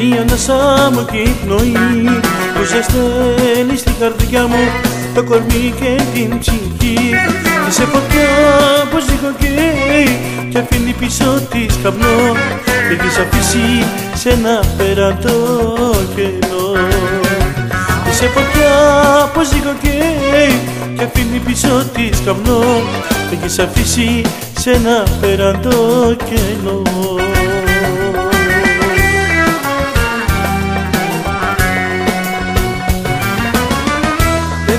η ανάσα μου και η πνοή που ζεσταίνει στην καρδιά μου το κορμί και την ψυχή. Και σε φωτιά που ζυγοκαίει κι αφήνει πίσω της καπνό, έχεις αφήσει σε ένα πέραντο κενό. Και σε φωτιά που ζυγοκαίει κι αφήνει πίσω της καπνό, έχεις αφήσει σε ένα πέραντο κενό.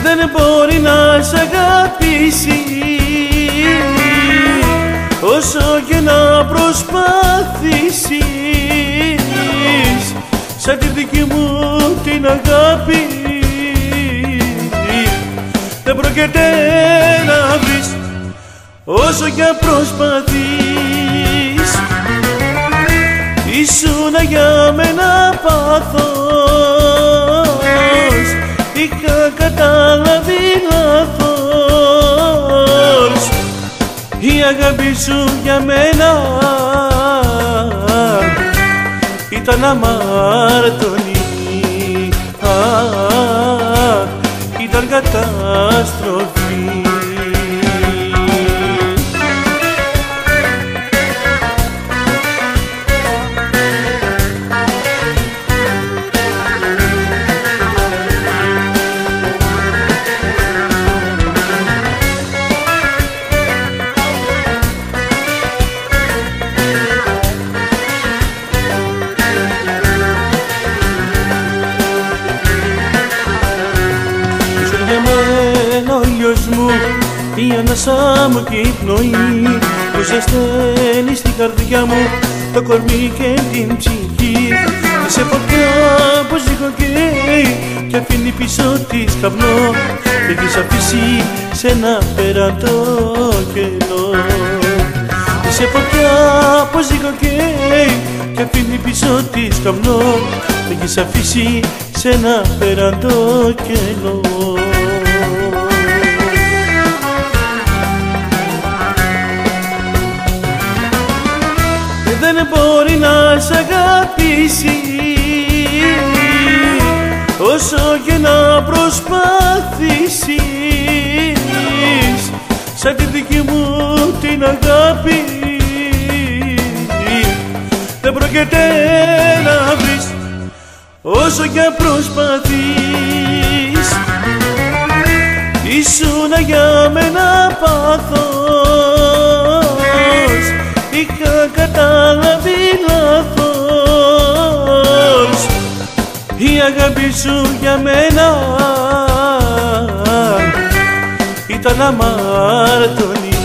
Δεν μπορεί να σ' αγαπήσει όσο και να προσπαθήσεις, σαν τη δική μου την αγάπη δεν πρόκειται να βρεις όσο κι αν προσπαθείς. Ήσουνα για μένα πάθος, είχα καταλάβει λάθος, η αγάπη σου για μένα ήταν αμάρτωνη, ήταν καταστροφή. Η ανάσα μου και η πνοή που ζεσταίνει στην καρδιά μου το κορμί και την ψυχή. Σε φωτιά που ζυγοκαίει κι αφήνει πίσω της καπνό, έχεις αφήσει σε ένα πέραντο κενό. Σε φωτιά που ζυγοκαίει κι αφήνει πίσω της καπνό, έχεις αφήσει σε ένα πέραντο κενό. Δεν μπορεί να σ' αγαπήσει όσο και να προσπαθήσεις, σαν τη δική μου την αγάπη δεν πρόκειται να βρεις όσο κι αν προσπαθείς. Ήσουνα για μένα πάθος, είχα καταλάβει λάθος, η αγάπη σου για μένα ήταν αμάρτωνη,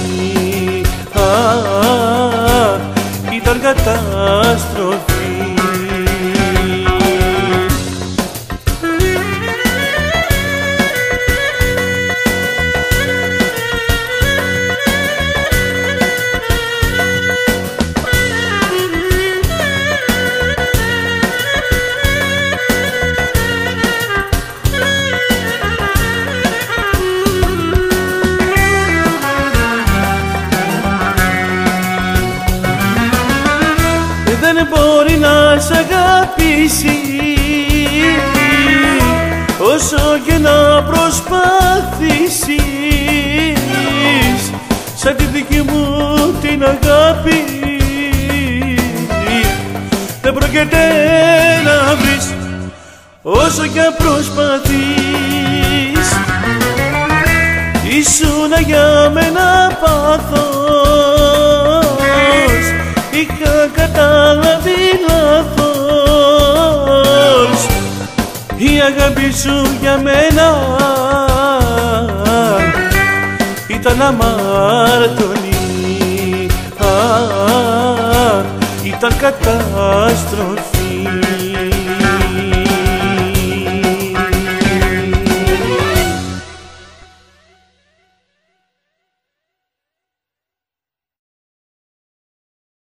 ήταν καταστροφή. Δεν μπορεί να σ' αγαπήσει όσο και να προσπαθήσεις, σαν τη δική μου την αγάπη δεν πρόκειται να βρεις όσο κι αν προσπαθείς. Ήσουνα για μένα πάθος, είχα καταλάβει λάθος, η αγάπη σου για μένα ήταν αμάρτωνη, ήταν καταστροφή.